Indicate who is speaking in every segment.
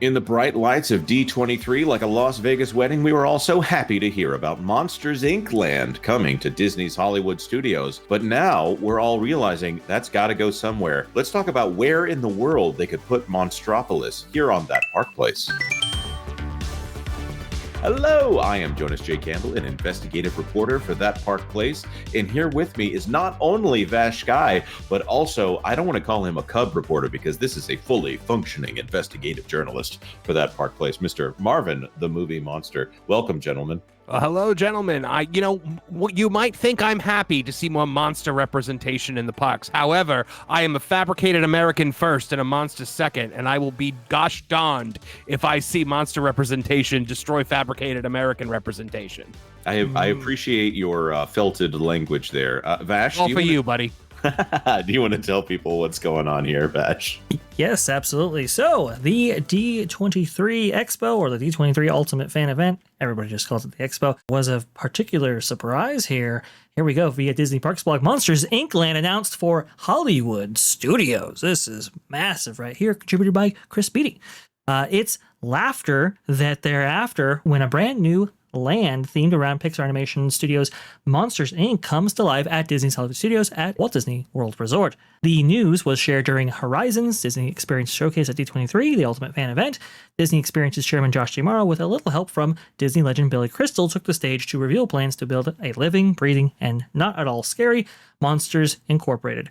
Speaker 1: In the bright lights of D23, like a Las Vegas wedding, we were all so happy to hear about Monsters Inc. Land coming to Disney's Hollywood studios. But now we're all realizing that's got to go somewhere. Let's talk about where in the world they could put Monstropolis here on that park place. Hello, I am Jonas J. Campbell, an investigative reporter for That Park Place, and here with me is not only VashSky, but also, I don't want to call him a cub reporter because this is a fully functioning investigative journalist for That Park Place, Mr. Marvin The Movie Monster. Welcome, gentlemen.
Speaker 2: Hello, gentlemen. You might think I'm happy to see more monster representation in the parks. However, I am a fabricated American first and a monster second, and I will be gosh darned if I see monster representation destroy fabricated American representation.
Speaker 1: I appreciate your felted language there. Vash,
Speaker 2: all for you, buddy.
Speaker 1: Do you want to tell people what's going on here, Vash?
Speaker 3: Yes, absolutely. So, the D23 Expo, or the D23 Ultimate Fan Event, everybody just calls it the Expo, was a particular surprise here. Here we go, via Disney Parks blog. Monsters Inc. Land announced for Hollywood Studios. This is massive right here, contributed by Chris Beatty. It's laughter that thereafter, when a brand new land themed around Pixar Animation Studios, Monsters Inc. comes to life at Disney's Hollywood Studios at Walt Disney World Resort. The news was shared during Horizons Disney Experience Showcase at D23, the Ultimate Fan Event. Disney Experience's chairman Josh D'Amaro, with a little help from Disney legend Billy Crystal, took the stage to reveal plans to build a living, breathing, and not at all scary Monsters Incorporated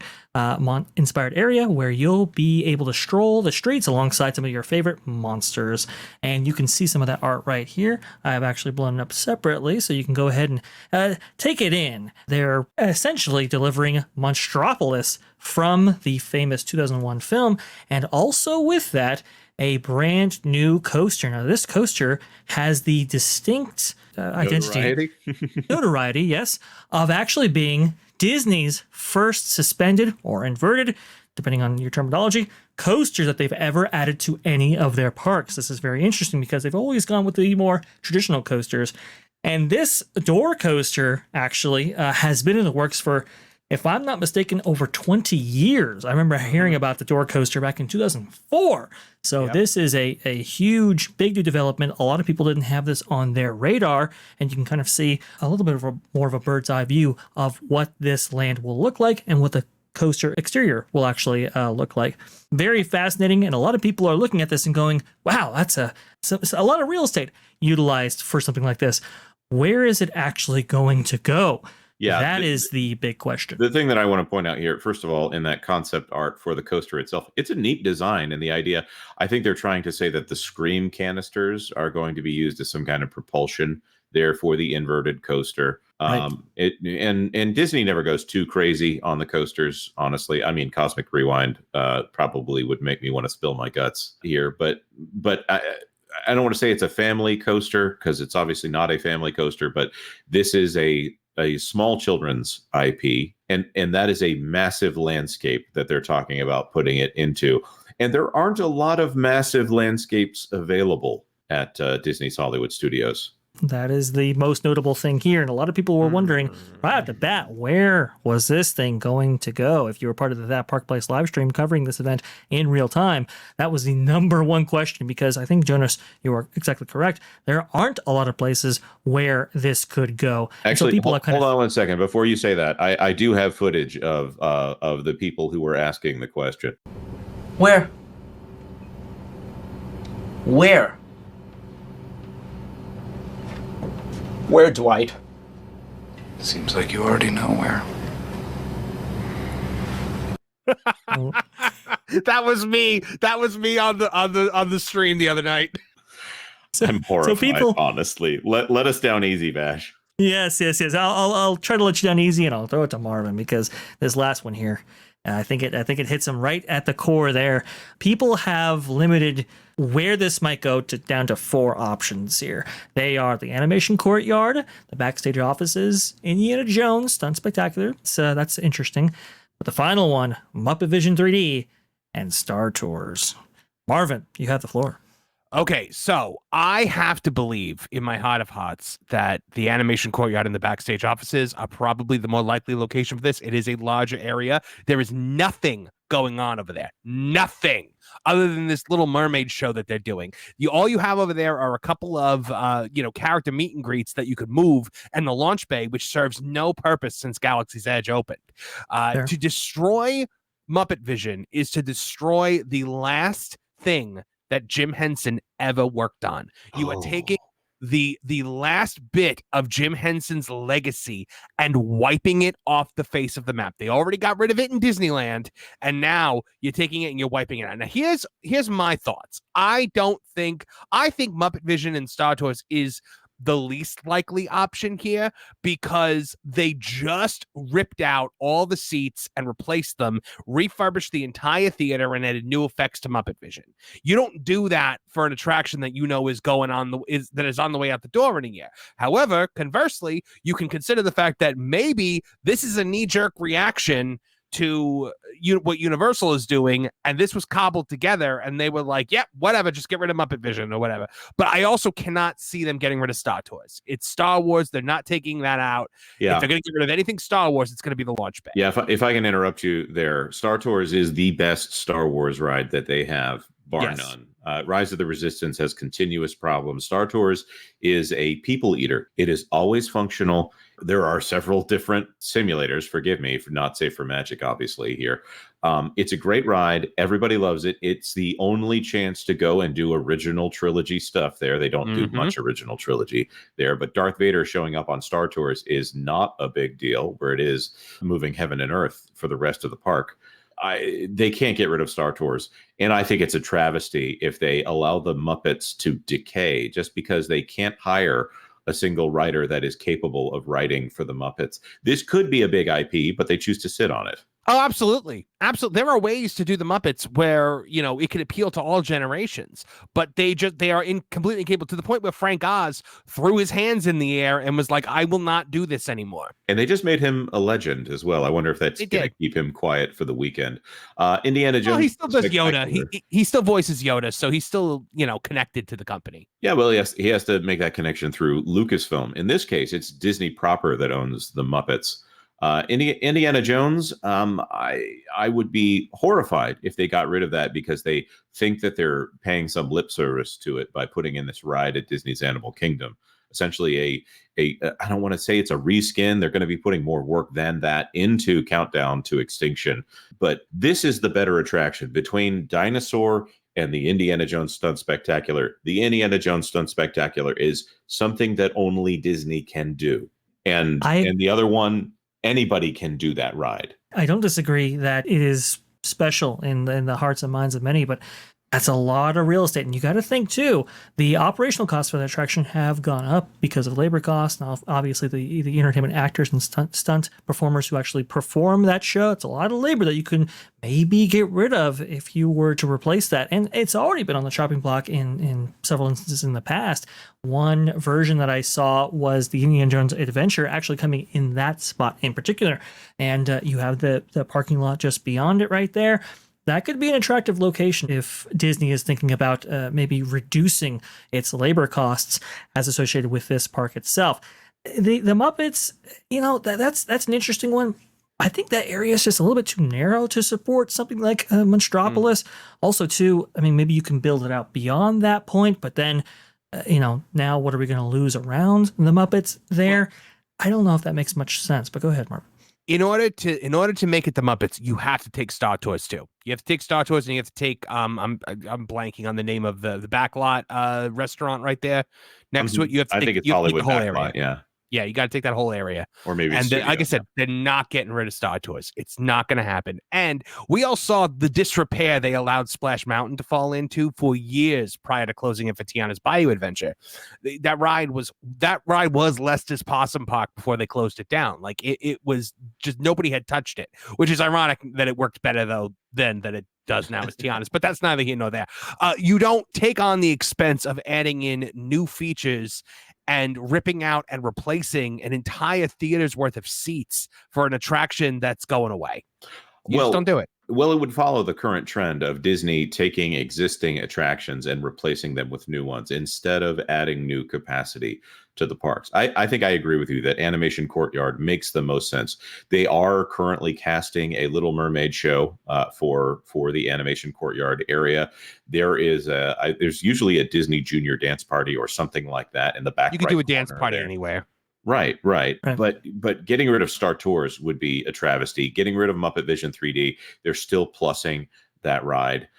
Speaker 3: inspired area where you'll be able to stroll the streets alongside some of your favorite monsters. And you can see some of that art right here. I have actually blown it up separately, so you can go ahead and take it in. They're essentially delivering Monstropolis from the famous 2001 film, and also with that, a brand new coaster. Now, this coaster has the distinct notoriety, yes, of actually being Disney's first suspended or inverted, depending on your terminology, coaster that they've ever added to any of their parks. This is very interesting because they've always gone with the more traditional coasters. And this door coaster actually has been in the works for, if I'm not mistaken, over 20 years. I remember hearing about the door coaster back in 2004. So This is a huge, big new development. A lot of people didn't have this on their radar, and you can kind of see a little bit of more of a bird's eye view of what this land will look like and what the coaster exterior will actually look like. Very fascinating, and a lot of people are looking at this and going, wow, that's a lot of real estate utilized for something like this. Where is it actually going to go? Yeah, that is the big question.
Speaker 1: The thing that I want to point out here, first of all, in that concept art for the coaster itself, it's a neat design. And the idea, I think they're trying to say that the Scream canisters are going to be used as some kind of propulsion there for the inverted coaster. Right. And Disney never goes too crazy on the coasters, honestly. I mean, Cosmic Rewind probably would make me want to spill my guts here, but I don't want to say it's a family coaster because it's obviously not a family coaster, but this is a small children's IP, and that is a massive landscape that they're talking about putting it into. And there aren't a lot of massive landscapes available at Disney's Hollywood Studios.
Speaker 3: That is the most notable thing here. And a lot of people were wondering right off the bat, where was this thing going to go? If you were part of the That Park Place live stream covering this event in real time, that was the number one question, because I think, Jonas, you are exactly correct. There aren't a lot of places where this could go.
Speaker 1: Actually, so hold on one second. Before you say that, I do have footage of the people who were asking the question.
Speaker 4: Where? Where, Dwight?
Speaker 5: Seems like you already know where.
Speaker 2: That was me. That was me on the stream the other night.
Speaker 1: I'm horrified, honestly. Let us down easy, Vash.
Speaker 3: Yes. I'll try to let you down easy, and I'll throw it to Marvin, because this last one here, I think it hits him right at the core there. People have limited where this might go down to 4 options here. They are the animation courtyard, the backstage offices, Indiana Jones Stunt Spectacular. So that's interesting. But the final one, Muppet Vision 3D and Star Tours. Marvin, you have the floor.
Speaker 2: Okay, so I have to believe in my heart of hearts that the animation courtyard and the backstage offices are probably the more likely location for this. It is a larger area. There is nothing going on over there. Nothing other than this Little Mermaid show that they're doing. All you have over there are a couple of character meet and greets that you could move, and the launch bay, which serves no purpose since Galaxy's Edge opened.
Speaker 3: Sure.
Speaker 2: To destroy Muppet Vision is to destroy the last thing that Jim Henson ever worked on. You are taking the last bit of Jim Henson's legacy and wiping it off the face of the map. They already got rid of it in Disneyland, and now you're taking it and you're wiping it out. Now here's my thoughts. I think Muppet Vision and Star Tours is the least likely option here because they just ripped out all the seats and replaced them, refurbished the entire theater, and added new effects to Muppet Vision. You don't do that for an attraction that you know is on the way out the door in a year. However, conversely, you can consider the fact that maybe this is a knee-jerk reaction to what Universal is doing, and this was cobbled together, and they were like, "Yep, whatever, just get rid of Muppet Vision or whatever." But I also cannot see them getting rid of Star Tours. It's Star Wars; they're not taking that out.
Speaker 1: Yeah.
Speaker 2: If they're going to get rid of anything Star Wars, it's going to be the launch bay.
Speaker 1: Yeah, if I can interrupt you there, Star Tours is the best Star Wars ride that they have, bar none. Rise of the Resistance has continuous problems. Star Tours is a people eater. It is always functional. There are several different simulators. Forgive me for not safe for magic, obviously, here. It's a great ride. Everybody loves it. It's the only chance to go and do original trilogy stuff there. They don't do much original trilogy there, but Darth Vader showing up on Star Tours is not a big deal, where it is moving heaven and earth for the rest of the park. They can't get rid of Star Tours. And I think it's a travesty if they allow the Muppets to decay just because they can't hire a single writer that is capable of writing for the Muppets. This could be a big IP, but they choose to sit on it.
Speaker 2: Oh, absolutely. Absolutely. There are ways to do the Muppets where, it can appeal to all generations, but they are completely incapable, to the point where Frank Oz threw his hands in the air and was like, "I will not do this anymore."
Speaker 1: And they just made him a legend as well. I wonder if that's going to keep him quiet for the weekend. Indiana Jones.
Speaker 2: Well, he still does Yoda. He still voices Yoda, so he's still, connected to the company.
Speaker 1: Yeah, well, yes, he has to make that connection through Lucasfilm. In this case, it's Disney proper that owns the Muppets. Indiana Jones, I would be horrified if they got rid of that because they think that they're paying some lip service to it by putting in this ride at Disney's Animal Kingdom. Essentially I don't want to say it's a reskin. They're going to be putting more work than that into Countdown to Extinction. But this is the better attraction between Dinosaur and the Indiana Jones Stunt Spectacular. The Indiana Jones Stunt Spectacular is something that only Disney can do. And the other one, anybody can do that ride.
Speaker 3: I don't disagree that it is special in the hearts and minds of many, but that's a lot of real estate. And you got to think, too, the operational costs for the attraction have gone up because of labor costs. Now, obviously, the entertainment actors and stunt performers who actually perform that show, it's a lot of labor that you can maybe get rid of if you were to replace that. And it's already been on the chopping block in several instances in the past. One version that I saw was the Indiana Jones Adventure actually coming in that spot in particular. And you have the parking lot just beyond it right there. That could be an attractive location if Disney is thinking about maybe reducing its labor costs as associated with this park itself. The Muppets, that's an interesting one. I think that area is just a little bit too narrow to support something like Monstropolis. Also, too, maybe you can build it out beyond that point, but then, now what are we going to lose around the Muppets there? I don't know if that makes much sense, but go ahead, Marvin.
Speaker 2: In order to make it the Muppets, you have to take Star Tours too. You have to take Star Tours, and you have to take I'm blanking on the name of the backlot restaurant right there next to it. You have to
Speaker 1: I think it's Hollywood
Speaker 2: the whole
Speaker 1: backlot,
Speaker 2: area. Yeah, you got to take that whole area.
Speaker 1: Or maybe,
Speaker 2: and like I said, they're not getting rid of Star Tours. It's not going to happen. And we all saw the disrepair they allowed Splash Mountain to fall into for years prior to closing it for Tiana's Bayou Adventure. That ride was Lester's Possum Park before they closed it down. Like it was just nobody had touched it, which is ironic that it worked better though than that it does now as Tiana's, but that's neither here nor there. You don't take on the expense of adding in new features and ripping out and replacing an entire theater's worth of seats for an attraction that's going away. You just don't do it.
Speaker 1: Well, it would follow the current trend of Disney taking existing attractions and replacing them with new ones instead of adding new capacity to the parks. I think I agree with you that Animation Courtyard makes the most sense. They are currently casting a Little Mermaid show for the Animation Courtyard area. There's usually a Disney Junior dance party or something like that in the back.
Speaker 2: You could do a dance party anywhere.
Speaker 1: Right. But getting rid of Star Tours would be a travesty. Getting rid of Muppet Vision 3D, they're still plussing that ride.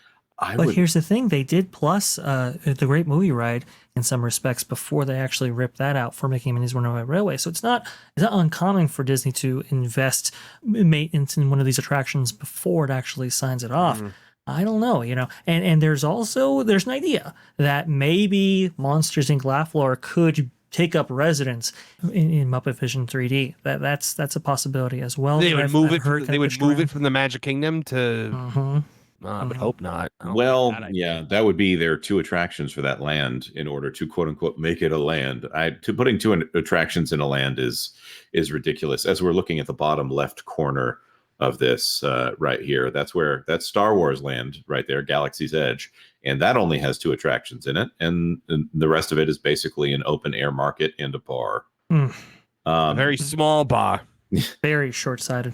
Speaker 3: Here's the thing: they did plus the Great Movie Ride in some respects before they actually ripped that out for making Minnie's Runaway Railway. So it's not uncommon for Disney to invest maintenance in one of these attractions before it actually signs it off. I don't know, and there's an idea that maybe Monsters Inc. Laugh Floor could take up residence in Muppet Vision 3D. That's a possibility as well.
Speaker 2: They would move it. They would move it from the Magic Kingdom to. I would hope not.
Speaker 1: Well, yeah, that would be their 2 attractions for that land in order to quote unquote make it a land. Putting 2 attractions in a land is ridiculous. As we're looking at the bottom left corner of this right here, that's Star Wars Land right there, Galaxy's Edge, and that only has 2 attractions in it, and the rest of it is basically an open air market and a bar.
Speaker 2: Very small bar.
Speaker 3: Very short-sighted.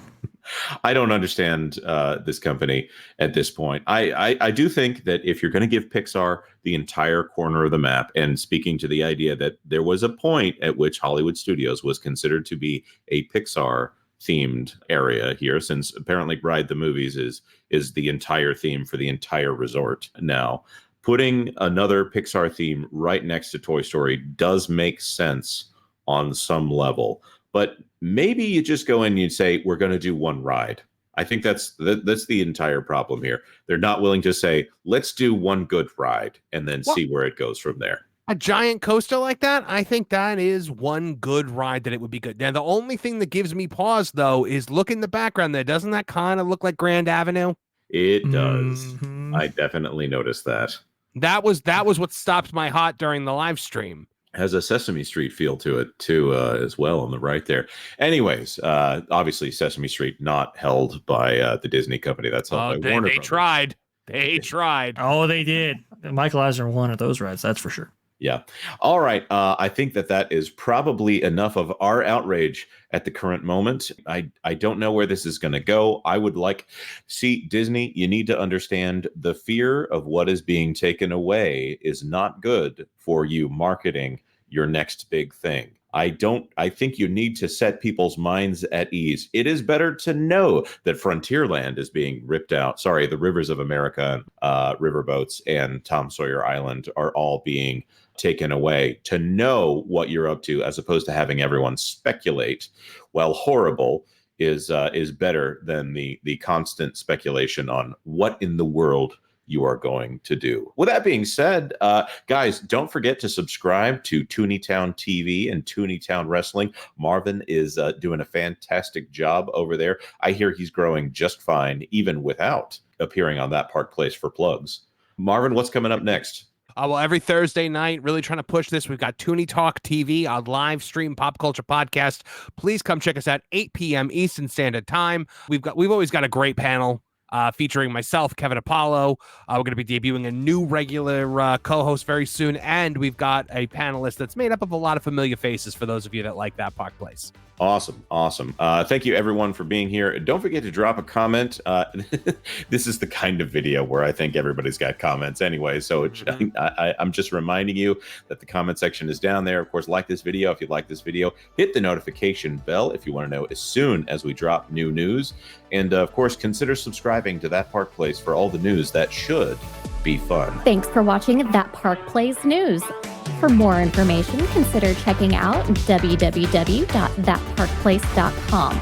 Speaker 1: I don't understand this company at this point. I do think that if you're going to give Pixar the entire corner of the map, and speaking to the idea that there was a point at which Hollywood Studios was considered to be a Pixar themed area here, since apparently Ride the Movies is the entire theme for the entire resort now. Putting another Pixar theme right next to Toy Story does make sense on some level. But maybe you just go in and you say, we're going to do one ride. I think that's the entire problem here. They're not willing to say, let's do one good ride and then see where it goes from there.
Speaker 2: A giant coaster like that, I think that is one good ride that it would be good. Now, the only thing that gives me pause, though, is look in the background there. Doesn't that kind of look like Grand Avenue?
Speaker 1: It does. I definitely noticed that.
Speaker 2: That was what stopped my heart during the live stream.
Speaker 1: Has a Sesame Street feel to it too, as well on the right there. Anyways, obviously Sesame Street not held by the Disney company. That's held by Warner.
Speaker 2: They tried. They tried.
Speaker 3: Oh, they did. Michael Eisner won at those rides. That's for sure.
Speaker 1: Yeah. All right. I think that is probably enough of our outrage at the current moment. I don't know where this is going to go. Disney, you need to understand the fear of what is being taken away is not good for you marketing your next big thing. I think you need to set people's minds at ease. It is better to know that Frontierland is being ripped out. Sorry, the Rivers of America, Riverboats, and Tom Sawyer Island are all being taken away, to know what you're up to, as opposed to having everyone speculate. While horrible is better than the constant speculation on what in the world you are going to do. With that being said, guys, don't forget to subscribe to Tooneytown TV and Tooneytown Wrestling. Marvin is doing a fantastic job over there. I hear he's growing just fine, even without appearing on That Park Place for plugs. Marvin, what's coming up next?
Speaker 2: Well, every Thursday night, really trying to push this. We've got Toonie Talk TV, a live stream pop culture podcast. Please come check us out, 8 p.m. Eastern Standard Time. We've always got a great panel featuring myself, Kevin Apollo. We're going to be debuting a new regular co-host very soon, and we've got a panelist that's made up of a lot of familiar faces for those of you that like That Park Place.
Speaker 1: Awesome. Thank you, everyone, for being here. Don't forget to drop a comment. This is the kind of video where I think everybody's got comments anyway. So I'm just reminding you that the comment section is down there. Of course, like this video if you like this video. Hit the notification bell if you want to know as soon as we drop new news. And, of course, consider subscribing to That Park Place for all the news that should be fun.
Speaker 6: Thanks for watching That Park Place News. For more information, consider checking out www.thatparkplace.com.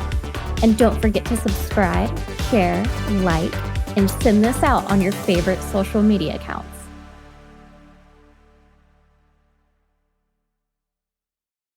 Speaker 6: And don't forget to subscribe, share, like, and send this out on your favorite social media accounts.